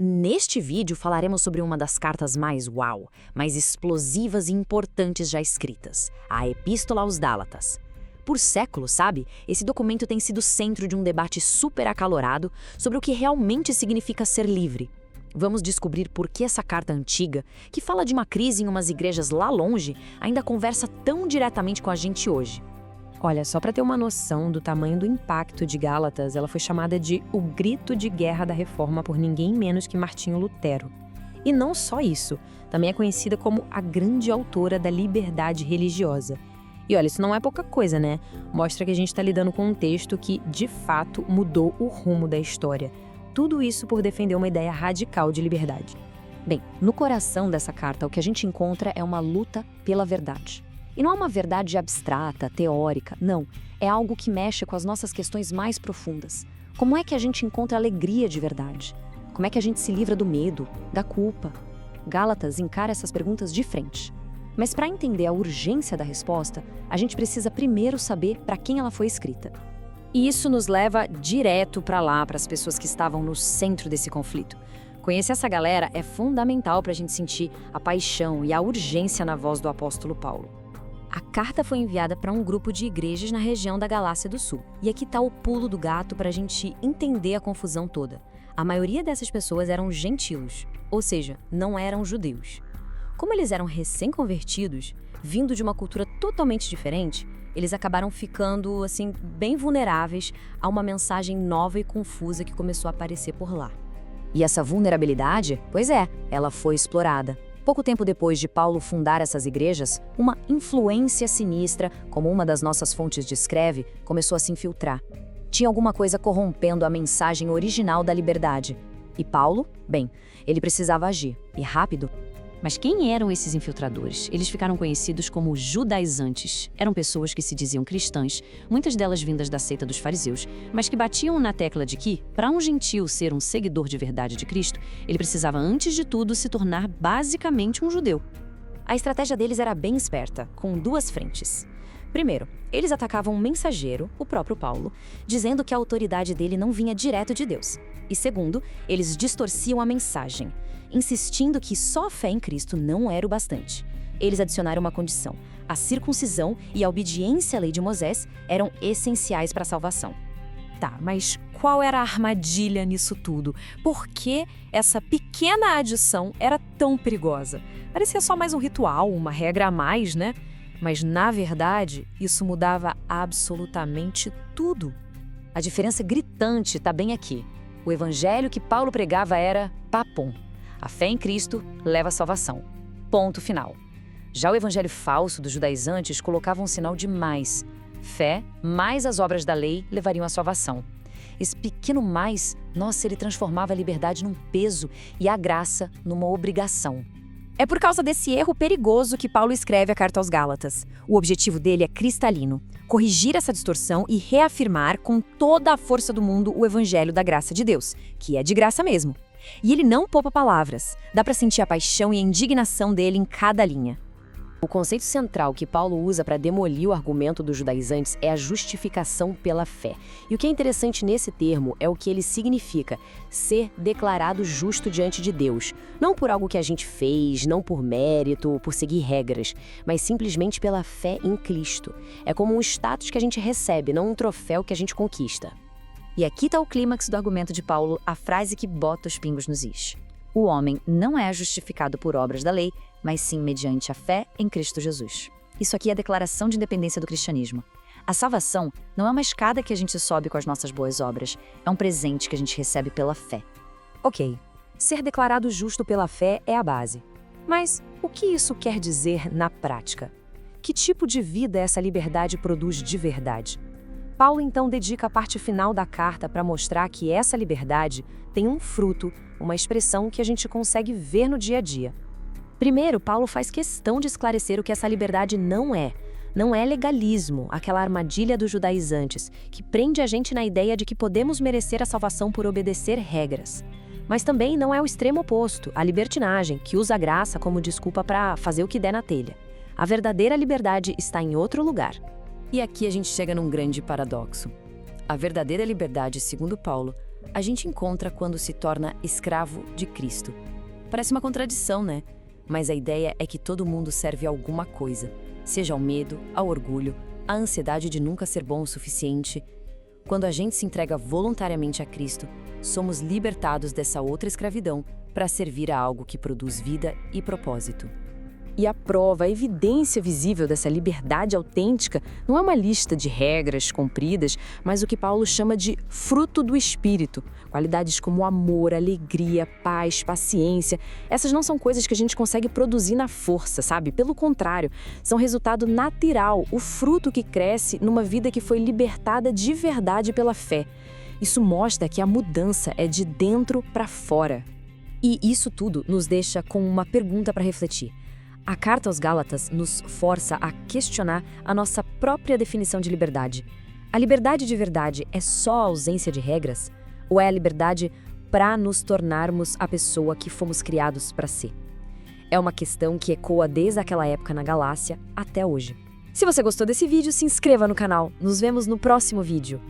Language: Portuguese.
neste vídeo falaremos sobre uma das cartas mais uau, mais explosivas e importantes já escritas, a Epístola aos Gálatas. Por séculos, sabe, esse documento tem sido centro de um debate super acalorado sobre o que realmente significa ser livre. Vamos descobrir por que essa carta antiga, que fala de uma crise em umas igrejas lá longe, ainda conversa tão diretamente com a gente hoje. Olha, só para ter uma noção do tamanho do impacto de Gálatas, ela foi chamada de o grito de guerra da Reforma por ninguém menos que Martinho Lutero. E não só isso, também é conhecida como a grande autora da liberdade religiosa. E olha, isso não é pouca coisa, né? Mostra que a gente está lidando com um texto que, de fato, mudou o rumo da história. Tudo isso por defender uma ideia radical de liberdade. Bem, no coração dessa carta, o que a gente encontra é uma luta pela verdade. E não é uma verdade abstrata, teórica, não. É algo que mexe com as nossas questões mais profundas. Como é que a gente encontra alegria de verdade? Como é que a gente se livra do medo, da culpa? Gálatas encara essas perguntas de frente. Mas para entender a urgência da resposta, a gente precisa primeiro saber para quem ela foi escrita. E isso nos leva direto para lá, para as pessoas que estavam no centro desse conflito. Conhecer essa galera é fundamental para a gente sentir a paixão e a urgência na voz do apóstolo Paulo. A carta foi enviada para um grupo de igrejas na região da Galácia do Sul. E aqui está o pulo do gato para a gente entender a confusão toda. A maioria dessas pessoas eram gentios, ou seja, não eram judeus. Como eles eram recém-convertidos, vindo de uma cultura totalmente diferente, eles acabaram ficando, assim, bem vulneráveis a uma mensagem nova e confusa que começou a aparecer por lá. E essa vulnerabilidade, pois é, ela foi explorada. Pouco tempo depois de Paulo fundar essas igrejas, uma influência sinistra, como uma das nossas fontes descreve, começou a se infiltrar. Tinha alguma coisa corrompendo a mensagem original da liberdade. E Paulo, bem, ele precisava agir, e rápido. Mas quem eram esses infiltradores? Eles ficaram conhecidos como judaizantes. Eram pessoas que se diziam cristãs, muitas delas vindas da seita dos fariseus, mas que batiam na tecla de que, para um gentio ser um seguidor de verdade de Cristo, ele precisava antes de tudo se tornar basicamente um judeu. A estratégia deles era bem esperta, com duas frentes. Primeiro, eles atacavam um mensageiro, o próprio Paulo, dizendo que a autoridade dele não vinha direto de Deus. E segundo, eles distorciam a mensagem, insistindo que só a fé em Cristo não era o bastante. Eles adicionaram uma condição: a circuncisão e a obediência à lei de Moisés eram essenciais para a salvação. Tá, mas qual era a armadilha nisso tudo? Por que essa pequena adição era tão perigosa? Parecia só mais um ritual, uma regra a mais, né? Mas, na verdade, isso mudava absolutamente tudo. A diferença gritante está bem aqui. O evangelho que Paulo pregava era papum. A fé em Cristo leva à salvação. Ponto final. Já o evangelho falso dos judaizantes colocava um sinal de mais. Fé, mais as obras da lei, levariam à salvação. Esse pequeno mais, nossa, ele transformava a liberdade num peso e a graça numa obrigação. É por causa desse erro perigoso que Paulo escreve a carta aos Gálatas. O objetivo dele é cristalino: corrigir essa distorção e reafirmar com toda a força do mundo o evangelho da graça de Deus, que é de graça mesmo. E ele não poupa palavras. Dá para sentir a paixão e a indignação dele em cada linha. O conceito central que Paulo usa para demolir o argumento dos judaizantes é a justificação pela fé. E o que é interessante nesse termo é o que ele significa: ser declarado justo diante de Deus. Não por algo que a gente fez, não por mérito, por seguir regras, mas simplesmente pela fé em Cristo. É como um status que a gente recebe, não um troféu que a gente conquista. E aqui está o clímax do argumento de Paulo, a frase que bota os pingos nos is. O homem não é justificado por obras da lei, mas sim mediante a fé em Cristo Jesus. Isso aqui é a declaração de independência do cristianismo. A salvação não é uma escada que a gente sobe com as nossas boas obras, é um presente que a gente recebe pela fé. Ok, ser declarado justo pela fé é a base. Mas o que isso quer dizer na prática? Que tipo de vida essa liberdade produz de verdade? Paulo então dedica a parte final da carta para mostrar que essa liberdade tem um fruto, uma expressão que a gente consegue ver no dia a dia. Primeiro, Paulo faz questão de esclarecer o que essa liberdade não é. Não é legalismo, aquela armadilha dos judaizantes, que prende a gente na ideia de que podemos merecer a salvação por obedecer regras. Mas também não é o extremo oposto, a libertinagem, que usa a graça como desculpa para fazer o que der na telha. A verdadeira liberdade está em outro lugar. E aqui a gente chega num grande paradoxo. A verdadeira liberdade, segundo Paulo, a gente encontra quando se torna escravo de Cristo. Parece uma contradição, né? Mas a ideia é que todo mundo serve a alguma coisa, seja ao medo, ao orgulho, à ansiedade de nunca ser bom o suficiente. Quando a gente se entrega voluntariamente a Cristo, somos libertados dessa outra escravidão para servir a algo que produz vida e propósito. E a prova, a evidência visível dessa liberdade autêntica não é uma lista de regras cumpridas, mas o que Paulo chama de fruto do Espírito. Qualidades como amor, alegria, paz, paciência. Essas não são coisas que a gente consegue produzir na força, sabe? Pelo contrário, são resultado natural, o fruto que cresce numa vida que foi libertada de verdade pela fé. Isso mostra que a mudança é de dentro para fora. E isso tudo nos deixa com uma pergunta para refletir. A carta aos Gálatas nos força a questionar a nossa própria definição de liberdade. A liberdade de verdade é só a ausência de regras? Ou é a liberdade para nos tornarmos a pessoa que fomos criados para ser? É uma questão que ecoa desde aquela época na Galácia até hoje. Se você gostou desse vídeo, se inscreva no canal. Nos vemos no próximo vídeo.